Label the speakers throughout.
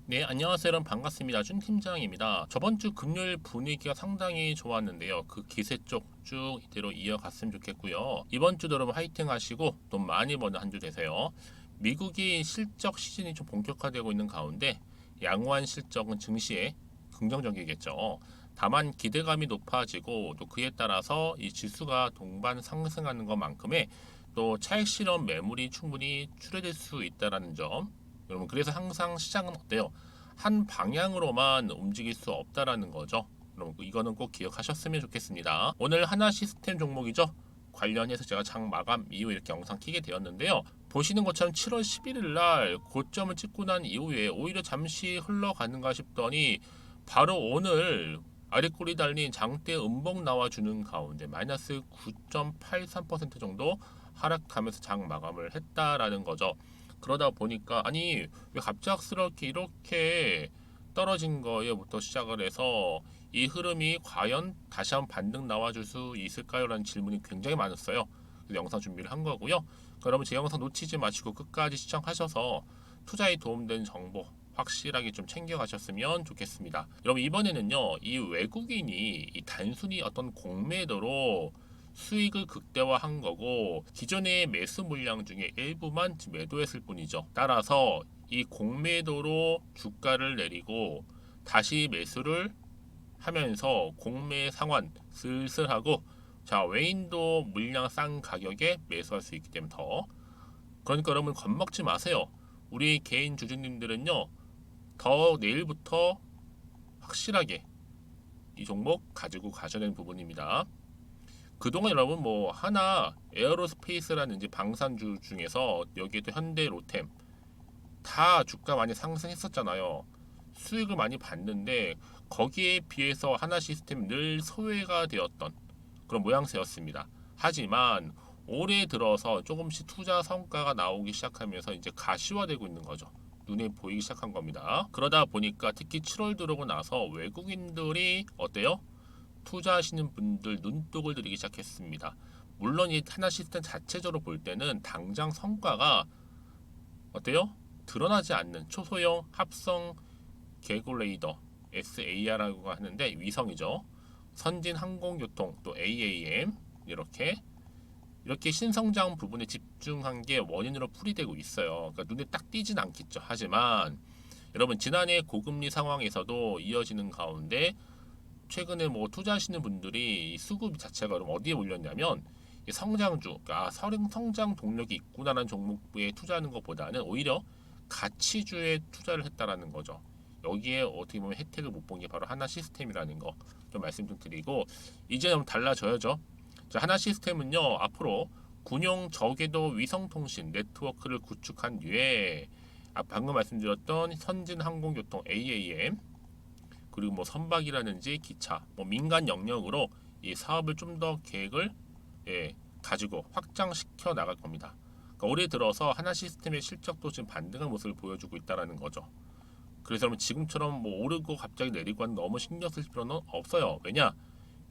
Speaker 1: 네, 안녕하세요. 여러분 반갑습니다. 준 팀장입니다. 저번 주 금요일 분위기가 상당히 좋았는데요. 그 기세 쪽 쭉 이대로 이어갔으면 좋겠고요. 이번 주도 여러분 화이팅 하시고 돈 많이 버는 한 주 되세요. 미국이 실적 시즌이 좀 본격화되고 있는 가운데 양호한 실적은 증시에 긍정적이겠죠. 다만 기대감이 높아지고 또 그에 따라서 이 지수가 동반 상승하는 것만큼의 또 차익 실현 매물이 충분히 출회될 수 있다는 점. 여러분 그래서 항상 시장은 어때요? 한 방향으로만 움직일 수 없다라는 거죠. 그럼 이거는 꼭 기억하셨으면 좋겠습니다. 오늘 하나 시스템 종목이죠. 관련해서 제가 장 마감 이후 이렇게 영상 키게 되었는데요. 보시는 것처럼 7월 11일 날 고점을 찍고 난 이후에 오히려 잠시 흘러가는가 싶더니 바로 오늘 아래 꼬리 달린 장대 음봉 나와주는 가운데 마이너스 9.83% 정도 하락하면서 장 마감을 했다라는 거죠. 그러다 보니까 아니 왜 갑작스럽게 이렇게 떨어진 거에부터 시작을 해서 이 흐름이 과연 다시 한번 반등 나와줄 수 있을까요? 라는 질문이 굉장히 많았어요. 그래서 영상 준비를 한 거고요. 여러분 제 영상 놓치지 마시고 끝까지 시청하셔서 투자에 도움되는 정보 확실하게 좀 챙겨가셨으면 좋겠습니다. 여러분 이번에는요 이 외국인이 이 단순히 어떤 공매도로 수익을 극대화한 거고 기존의 매수 물량 중에 일부만 매도했을 뿐이죠. 따라서 이 공매도로 주가를 내리고 다시 매수를 하면서 공매 상환 슬슬 하고 자 외인도 물량 싼 가격에 매수할 수 있기 때문에 더 그러니까 여러분 겁먹지 마세요. 우리 개인 주주님들은요 더 내일부터 확실하게 이 종목 가지고 가셔야 되는 부분입니다. 그동안 여러분 뭐 하나 에어로스페이스라는 이제 방산주 중에서 여기에도 현대 로템 다 주가 많이 상승했었잖아요. 수익을 많이 봤는데 거기에 비해서 하나 시스템 늘 소외가 되었던 그런 모양새였습니다. 하지만 올해 들어서 조금씩 투자 성과가 나오기 시작하면서 이제 가시화되고 있는 거죠. 눈에 보이기 시작한 겁니다. 그러다 보니까 특히 7월 들어오고 나서 외국인들이 어때요? 투자하시는 분들 눈독을 들이기 시작했습니다. 물론 이 하나 시스템 자체적으로 볼 때는 당장 성과가 어때요? 드러나지 않는 초소형 합성 개굴레이더 SAR라고 하는데 위성이죠. 선진 항공교통 또 AAM 이렇게 신성장 부분에 집중한 게 원인으로 풀이되고 있어요. 그러니까 눈에 딱 띄진 않겠죠. 하지만 여러분 지난해 고금리 상황에서도 이어지는 가운데 최근에 뭐 투자하시는 분들이 수급 자체가 그럼 어디에 몰렸냐면 성장주, 그러니까 성장 동력이 있구나라는 종목에 투자하는 것보다는 오히려 가치주에 투자를 했다라는 거죠. 여기에 어떻게 보면 혜택을 못 본 게 바로 하나 시스템이라는 거 좀 말씀 좀 드리고 이제 좀 달라져야죠. 자, 하나 시스템은요 앞으로 군용 저궤도 위성통신 네트워크를 구축한 뒤에 방금 말씀드렸던 선진 항공교통 AAM 그리고 뭐 선박이라든지 기차, 뭐 민간 영역으로 이 사업을 좀 더 계획을 가지고 확장시켜 나갈 겁니다. 그러니까 올해 들어서 하나 시스템의 실적도 지금 반등한 모습을 보여주고 있다라는 거죠. 그래서 여러분 지금처럼 뭐 오르고 갑자기 내리고 하는 너무 신경 쓸 필요는 없어요. 왜냐?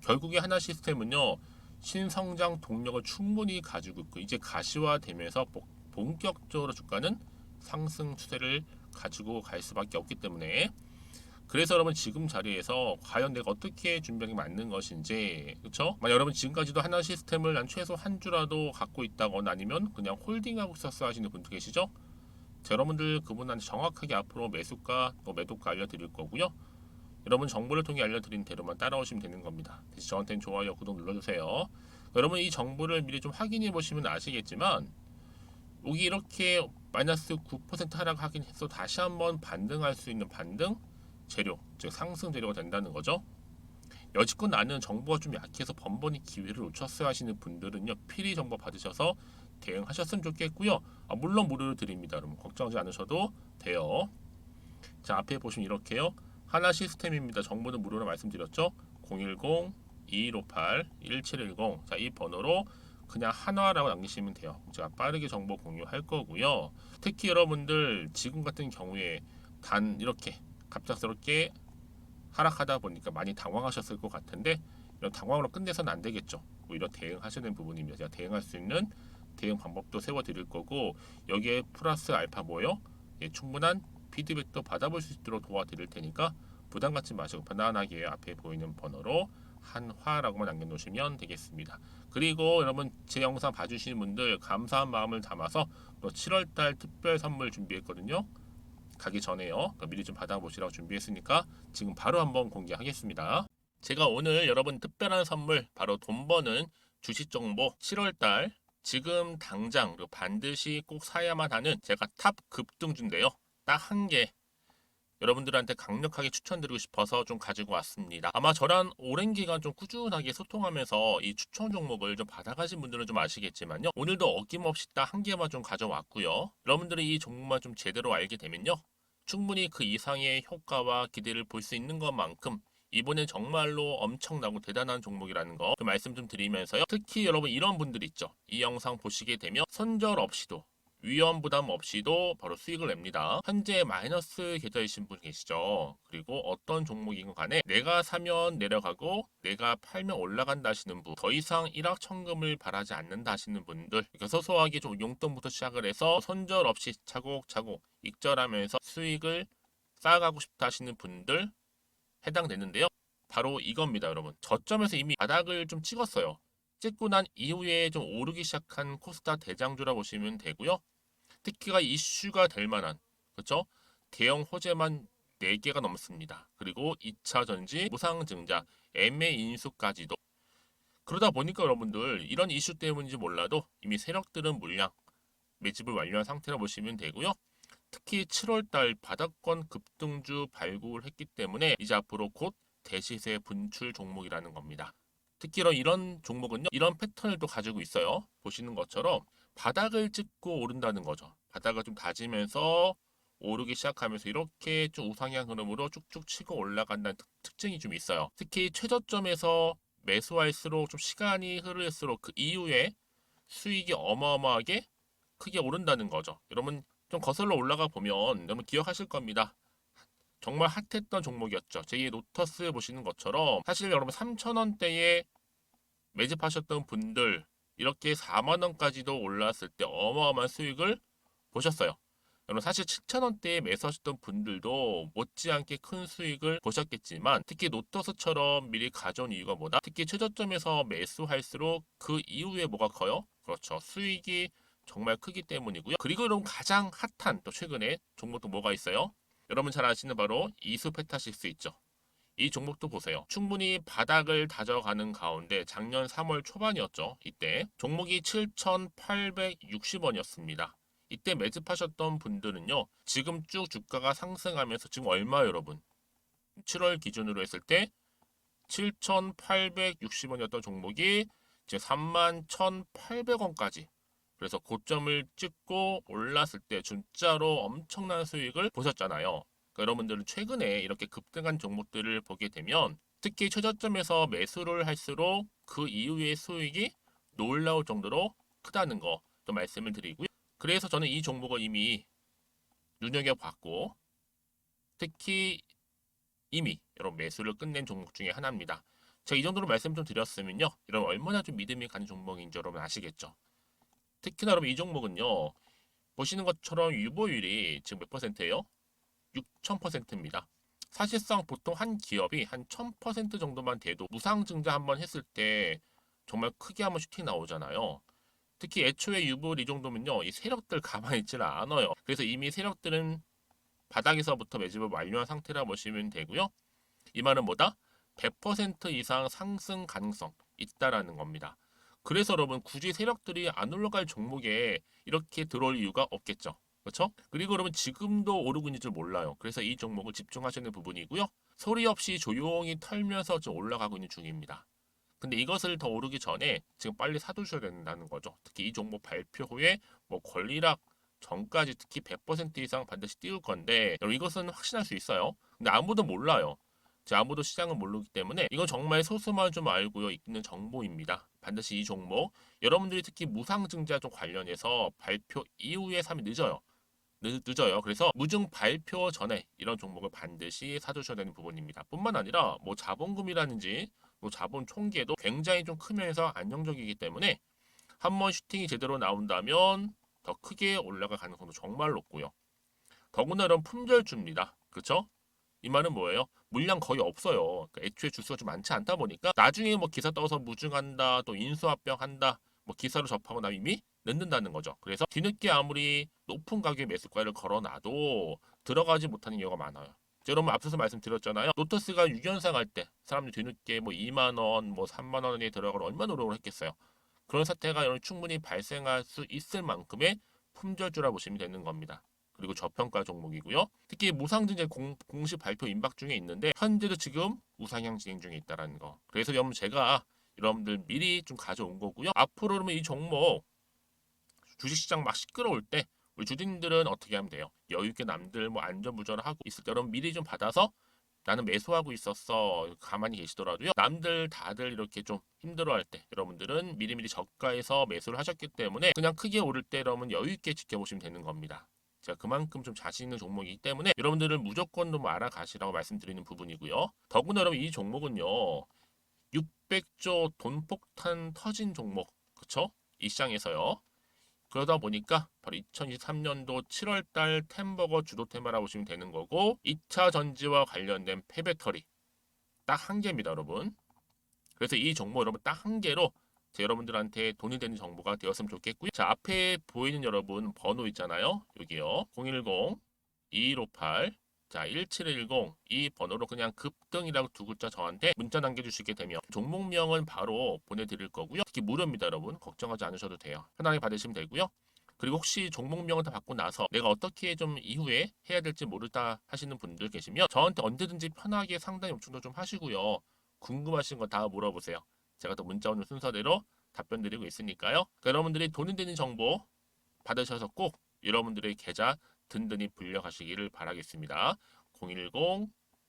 Speaker 1: 결국에 하나 시스템은요 신성장 동력을 충분히 가지고 있고 이제 가시화되면서 본격적으로 주가는 상승 추세를 가지고 갈 수밖에 없기 때문에 그래서 여러분 지금 자리에서 과연 내가 어떻게 준비하는 게 맞는 것인지 그렇죠? 만약 여러분 지금까지도 하나 시스템을 난 최소 한 주라도 갖고 있다거나 아니면 그냥 홀딩하고 있었어 하시는 분도 계시죠? 자, 여러분들 그분한테 정확하게 앞으로 매수가 또 매도가 알려드릴 거고요. 여러분 정보를 통해 알려드린 대로만 따라오시면 되는 겁니다. 대신 저한테는 좋아요, 구독 눌러주세요. 여러분 이 정보를 미리 좀 확인해 보시면 아시겠지만 여기 이렇게 마이너스 9% 하락하긴 해서 다시 한번 반등할 수 있는 반등 재료, 즉 상승 재료가 된다는 거죠. 여지껏 나는 정보가 좀 약해서 번번이 기회를 놓쳤어야 하시는 분들은요 필히 정보 받으셔서 대응하셨으면 좋겠고요. 물론 무료로 드립니다. 여러분 걱정하지 않으셔도 돼요. 자 앞에 보시면 이렇게요. 하나 시스템입니다. 정보는 무료로 말씀드렸죠. 010-2158-1710 자, 이 번호로 그냥 한화라고 남기시면 돼요. 제가 빠르게 정보 공유할 거고요. 특히 여러분들 지금 같은 경우에 단 이렇게 갑작스럽게 하락하다 보니까 많이 당황하셨을 것 같은데 이런 당황으로 끝내서는 안 되겠죠. 오히려 대응하시는 부분입니다. 제가 대응할 수 있는 대응 방법도 세워드릴 거고 여기에 플러스 알파 뭐요? 충분한 피드백도 받아볼 수 있도록 도와드릴 테니까 부담 갖지 마시고 편안하게 앞에 보이는 번호로 한화라고만 남겨놓으시면 되겠습니다. 그리고 여러분 제 영상 봐주시는 분들 감사한 마음을 담아서 또 7월달 특별 선물 준비했거든요. 가기 전에요. 그러니까 미리 좀 받아보시라고 준비했으니까 지금 바로 한번 공개하겠습니다. 제가 오늘 여러분 특별한 선물 바로 돈 버는 주식 정보 7월달 지금 당장 그리고 반드시 꼭 사야만 하는 제가 탑 급등주인데요. 딱 한 개 여러분들한테 강력하게 추천드리고 싶어서 좀 가지고 왔습니다. 아마 저랑 오랜 기간 좀 꾸준하게 소통하면서 이 추천 종목을 좀 받아가신 분들은 좀 아시겠지만요. 오늘도 어김없이 딱 한 개만 좀 가져왔고요. 여러분들이 이 종목만 좀 제대로 알게 되면요. 충분히 그 이상의 효과와 기대를 볼 수 있는 것만큼 이번엔 정말로 엄청나고 대단한 종목이라는 거 말씀 좀 드리면서요. 특히 여러분 이런 분들 있죠. 이 영상 보시게 되면 손절 없이도 위험 부담 없이도 바로 수익을 냅니다. 현재 마이너스 계좌이신 분 계시죠. 그리고 어떤 종목이건 간에 내가 사면 내려가고 내가 팔면 올라간다 하시는 분, 더 이상 일확천금을 바라지 않는다 하시는 분들, 그러니까 소소하게 좀 용돈부터 시작을 해서 손절 없이 차곡차곡 익절하면서 수익을 쌓아가고 싶다 하시는 분들 해당되는데요. 바로 이겁니다, 여러분. 저점에서 이미 바닥을 좀 찍었어요. 찍고 난 이후에 좀 오르기 시작한 코스닥 대장주라 보시면 되고요. 특히가 이슈가 될 만한 그렇죠? 대형 호재만 4개가 넘습니다. 그리고 2차 전지, 무상증자, MA 인수까지도. 그러다 보니까 여러분들 이런 이슈 때문인지 몰라도 이미 세력들은 물량 매집을 완료한 상태라 보시면 되고요. 특히 7월달 바닥권 급등주 발굴을 했기 때문에 이제 앞으로 곧 대시세 분출 종목이라는 겁니다. 특히 이런 종목은요. 이런 패턴을 또 가지고 있어요. 보시는 것처럼 바닥을 찍고 오른다는 거죠. 바닥을 좀 다지면서 오르기 시작하면서 이렇게 좀 우상향 흐름으로 쭉쭉 치고 올라간다는 특징이 좀 있어요. 특히 최저점에서 매수할수록 좀 시간이 흐를수록 그 이후에 수익이 어마어마하게 크게 오른다는 거죠. 여러분 좀 거슬러 올라가 보면 여러분 기억하실 겁니다. 정말 핫했던 종목이었죠. 제2의 로터스 보시는 것처럼 사실 여러분 3,000원대에 매집하셨던 분들 이렇게 4만 원까지도 올랐을 때 어마어마한 수익을 보셨어요. 여러분 사실 7,000원대에 매수하셨던 분들도 못지않게 큰 수익을 보셨겠지만 특히 노터스처럼 미리 가져온 이유가 뭐다? 특히 최저점에서 매수할수록 그 이후에 뭐가 커요? 그렇죠. 수익이 정말 크기 때문이고요. 그리고 여러분 가장 핫한 또 최근에 종목도 뭐가 있어요? 여러분 잘 아시는 바로 이수페타시스 있죠. 이 종목도 보세요. 충분히 바닥을 다져가는 가운데 작년 3월 초반이었죠. 이때 종목이 7,860원이었습니다. 이때 매집하셨던 분들은요. 지금 쭉 주가가 상승하면서 지금 얼마 여러분? 7월 기준으로 했을 때 7,860원이었던 종목이 이제 31,800원까지 그래서 고점을 찍고 올랐을 때 진짜로 엄청난 수익을 보셨잖아요. 그러니까 여러분들은 최근에 이렇게 급등한 종목들을 보게 되면 특히 최저점에서 매수를 할수록 그 이후의 수익이 놀라울 정도로 크다는 거 좀 말씀을 드리고요. 그래서 저는 이 종목을 이미 눈여겨봤고 특히 이미 여러분 매수를 끝낸 종목 중에 하나입니다. 제가 이 정도로 말씀 좀 드렸으면요. 이런 얼마나 좀 믿음이 가는 종목인지 여러분 아시겠죠? 특히나 여러분 이 종목은요. 보시는 것처럼 유보율이 지금 몇 퍼센트예요? 6,000%입니다. 사실상 보통 한 기업이 한 1,000% 정도만 돼도 무상증자 한번 했을 때 정말 크게 한번 슈팅 나오잖아요. 특히 애초에 유보율 이 정도면요. 이 세력들 가만히 있지는 않아요. 그래서 이미 세력들은 바닥에서부터 매집을 완료한 상태라 보시면 되고요. 이 말은 뭐다? 100% 이상 상승 가능성 있다라는 겁니다. 그래서 여러분 굳이 세력들이 안 올라갈 종목에 이렇게 들어올 이유가 없겠죠. 그렇죠? 그리고 여러분 지금도 오르고 있는 줄 몰라요. 그래서 이 종목을 집중하시는 부분이고요. 소리 없이 조용히 털면서 좀 올라가고 있는 중입니다. 근데 이것을 더 오르기 전에 지금 빨리 사두셔야 된다는 거죠. 특히 이 종목 발표 후에 뭐 권리락 전까지 특히 100% 이상 반드시 띄울 건데 여러분 이것은 확신할 수 있어요. 근데 아무도 몰라요. 아무도 시장을 모르기 때문에 이건 정말 소수만 좀 알고 있는 정보입니다. 반드시 이 종목 여러분들이 특히 무상증자 쪽 관련해서 발표 이후에 사면 늦어요. 늦어요. 그래서 무증 발표 전에 이런 종목을 반드시 사두셔야 되는 부분입니다. 뿐만 아니라 뭐 자본금이라든지 뭐 자본 총계도 굉장히 좀 크면서 안정적이기 때문에 한번 슈팅이 제대로 나온다면 더 크게 올라갈 가능성도 정말 높고요. 더구나 이런 품절주입니다. 그렇죠? 이 말은 뭐예요? 물량 거의 없어요. 그러니까 애초에 주수가 좀 많지 않다 보니까 나중에 뭐 기사 떠서 무증한다, 또 인수합병한다, 뭐 기사로 접하고 나면 이미 늦는다는 거죠. 그래서 뒤늦게 아무리 높은 가격의 매수가를 걸어놔도 들어가지 못하는 경우가 많아요. 여러분 앞서서 말씀드렸잖아요. 로터스가 6연상 할 때 사람들이 뒤늦게 뭐 2만 원, 뭐 3만 원에 들어가러 얼마나 노력을 했겠어요. 그런 사태가 여러분 충분히 발생할 수 있을 만큼의 품절주라 보시면 되는 겁니다. 그리고 저평가 종목이고요. 특히 무상증자 공식 발표 임박 중에 있는데 현재도 지금 우상향 진행 중에 있다는 거. 그래서 여러분 제가 여러분들 미리 좀 가져온 거고요. 앞으로 그러면 이 종목 주식시장 막 시끄러울 때 우리 주주님들은 어떻게 하면 돼요? 여유 있게 남들 뭐 안전부전을 하고 있을 때 여러분 미리 좀 받아서 나는 매수하고 있었어. 가만히 계시더라도요. 남들 다들 이렇게 좀 힘들어할 때 여러분들은 미리미리 저가에서 매수를 하셨기 때문에 그냥 크게 오를 때 여러분 여유 있게 지켜보시면 되는 겁니다. 제가 그만큼 좀 자신 있는 종목이기 때문에 여러분들은 무조건 좀 알아가시라고 말씀드리는 부분이고요. 더구나 여러분 이 종목은요. 600조 돈폭탄 터진 종목. 그쵸? 이 시장에서요. 그러다 보니까 바로 2023년도 7월달 템버거 주도 테마라고 보시면 되는 거고 2차 전지와 관련된 폐배터리 딱 한 개입니다, 여러분. 그래서 이 정보 여러분 딱 한 개로 여러분들한테 돈이 되는 정보가 되었으면 좋겠고요. 자, 앞에 보이는 여러분 번호 있잖아요. 여기요. 010-2158 자, 1710 이 번호로 그냥 급등이라고 두 글자 저한테 문자 남겨주시게 되면 종목명은 바로 보내드릴 거고요. 특히 무료입니다, 여러분. 걱정하지 않으셔도 돼요. 편하게 받으시면 되고요. 그리고 혹시 종목명을 다 받고 나서 내가 어떻게 좀 이후에 해야 될지 모르다 하시는 분들 계시면 저한테 언제든지 편하게 상담 요청도 좀 하시고요. 궁금하신 거 다 물어보세요. 제가 또 문자 오는 순서대로 답변 드리고 있으니까요. 그러니까 여러분들이 돈이 되는 정보 받으셔서 꼭 여러분들의 계좌 든든히 불려가시기를 바라겠습니다.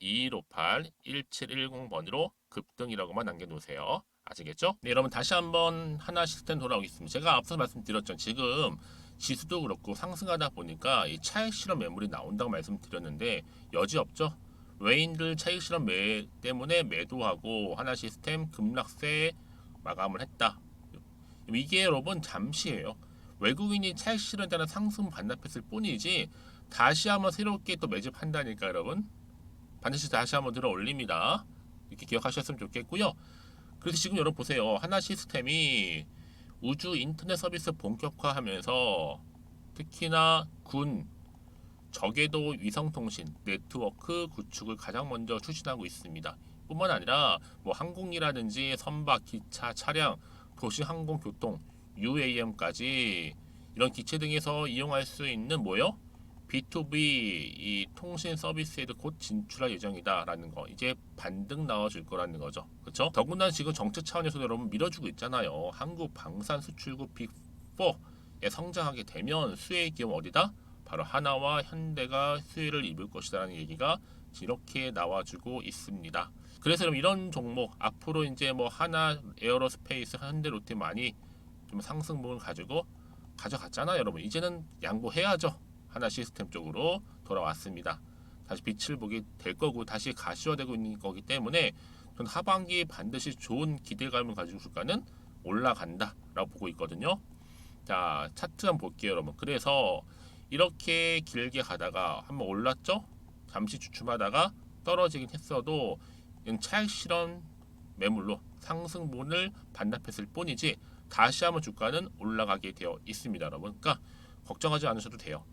Speaker 1: 010-2158-1710번으로 급등이라고만 남겨놓으세요. 아시겠죠? 네, 여러분 다시 한번 하나 시스템 돌아오겠습니다. 제가 앞서 말씀드렸죠. 지금 지수도 그렇고 상승하다 보니까 이 차익 실현 매물이 나온다고 말씀드렸는데 여지 없죠. 외인들 차익 실현 때문에 매도하고 하나 시스템 급락세 마감을 했다. 이게 여러분 잠시예요. 외국인이 차익 실현에 따른 상승 반납했을 뿐이지 다시 한번 새롭게 또 매집한다니까 여러분. 반드시 다시 한번 들어 올립니다. 이렇게 기억하셨으면 좋겠고요. 그래서 지금 여러분 보세요. 하나 시스템이 우주 인터넷 서비스 본격화하면서 특히나 군, 저궤도 위성통신, 네트워크 구축을 가장 먼저 추진하고 있습니다. 뿐만 아니라 뭐 항공이라든지 선박, 기차, 차량, 도시 항공교통, UAM까지 이런 기체 등에서 이용할 수 있는 뭐요? B2B 이 통신 서비스에도 곧 진출할 예정이다라는 거 이제 반등 나와줄 거라는 거죠. 그렇죠? 더군다나 지금 정책 차원에서 여러분 밀어주고 있잖아요. 한국 방산 수출국 빅4에 성장하게 되면 수혜의 기업 어디다? 바로 하나와 현대가 수혜를 입을 것이다라는 얘기가 이렇게 나와주고 있습니다. 그래서 그럼 이런 종목 앞으로 이제 뭐 하나 에어로스페이스 현대 롯데 많이 좀 상승분을 가지고 가져갔잖아요, 여러분. 이제는 양보해야죠. 하나 시스템 쪽으로 돌아왔습니다. 다시 빛을 보게 될 거고 다시 가시화되고 있는 거기 때문에 전 하반기 반드시 좋은 기대감을 가지고 주가는 올라간다라고 보고 있거든요. 자, 차트 한번 볼게요, 여러분. 그래서 이렇게 길게 가다가 한번 올랐죠? 잠시 주춤하다가 떨어지긴 했어도 차익 실현 매물로 상승분을 반납했을 뿐이지 다시 한번 주가는 올라가게 되어 있습니다, 여러분. 그러니까 걱정하지 않으셔도 돼요.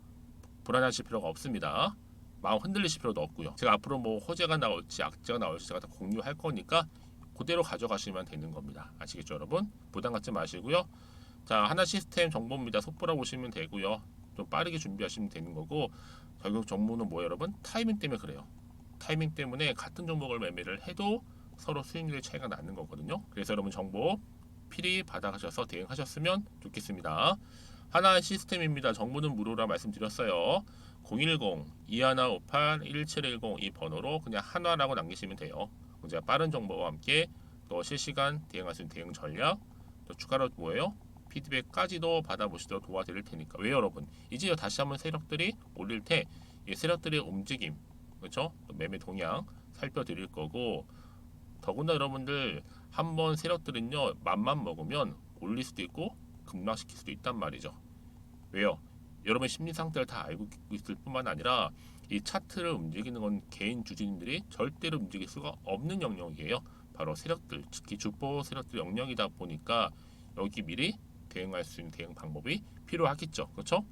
Speaker 1: 불안하실 필요가 없습니다. 마음 흔들리실 필요도 없고요. 제가 앞으로 뭐 호재가 나올지 악재가 나올지 제가 다 공유할 거니까 그대로 가져가시면 되는 겁니다. 아시겠죠, 여러분? 부담 갖지 마시고요. 자, 하나 시스템 정보입니다. 속보라 보시면 되고요. 좀 빠르게 준비하시면 되는 거고 결국 정보는 뭐예요, 여러분? 타이밍 때문에 그래요. 타이밍 때문에 같은 종목을 매매를 해도 서로 수익률의 차이가 나는 거거든요. 그래서 여러분 정보 필히 받아가셔서 대응하셨으면 좋겠습니다. 하나 시스템입니다. 정보는 무료라 말씀드렸어요. 010-2158-1710 이 번호로 그냥 한화라고 남기시면 돼요. 제가 빠른 정보와 함께 또 실시간 대응할 수 있는 대응 전략 또 추가로 뭐예요? 피드백까지도 받아보시도록 도와드릴 테니까 왜 여러분 이제 다시 한번 세력들이 올릴 때 이 세력들의 움직임 그렇죠? 또 매매 동향 살펴드릴 거고 더군다나 여러분들 한번 세력들은요 맘만 먹으면 올릴 수도 있고 급락시킬 수도 있단 말이죠. 왜요? 여러분의 심리 상태를 다 알고 있을 뿐만 아니라 이 차트를 움직이는 건 개인 주주님들이 절대로 움직일 수가 없는 영역이에요. 바로 세력들, 특히 주보 세력들 영역이다 보니까 여기 미리 대응할 수 있는 대응 방법이 필요하겠죠. 그렇죠?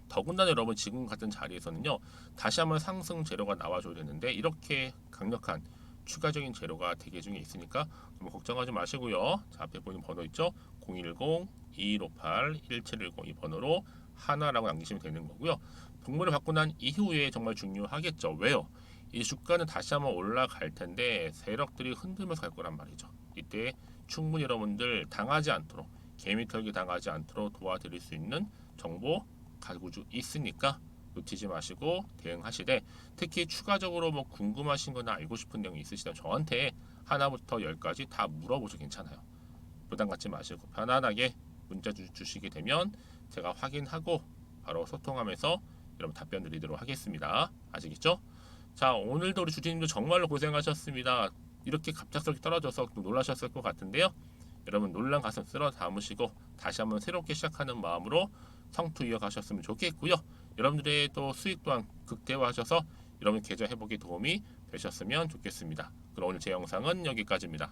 Speaker 1: 더군다나 여러분 지금 같은 자리에서는요. 다시 한번 상승 재료가 나와줘야 되는데 이렇게 강력한 추가적인 재료가 대기 중에 있으니까 너무 걱정하지 마시고요. 자, 앞에 보이는 번호 있죠? 010-2158-1710 이 번호로 하나라고 남기시면 되는 거고요. 분모를 받고 난 이후에 정말 중요하겠죠. 왜요? 이 주가는 다시 한번 올라갈 텐데 세력들이 흔들면서 갈 거란 말이죠. 이때 충분히 여러분들 당하지 않도록 개미 털기 당하지 않도록 도와드릴 수 있는 정보 가지고 있으니까 놓치지 마시고 대응하시되 특히 추가적으로 뭐 궁금하신 거나 알고 싶은 내용이 있으시다면 저한테 하나부터 열까지 다 물어보셔도 괜찮아요. 부담 갖지 마시고 편안하게 문자 주시게 되면 제가 확인하고 바로 소통하면서 여러분 답변 드리도록 하겠습니다. 아시겠죠? 자, 오늘도 우리 주주님들 정말로 고생하셨습니다. 이렇게 갑작스럽게 떨어져서 또 놀라셨을 것 같은데요. 여러분 놀란 가슴 쓸어 담으시고 다시 한번 새롭게 시작하는 마음으로 성투 이어가셨으면 좋겠고요. 여러분들의 또 수익 또한 극대화하셔서 여러분 계좌 회복에 도움이 되셨으면 좋겠습니다. 그럼 오늘 제 영상은 여기까지입니다.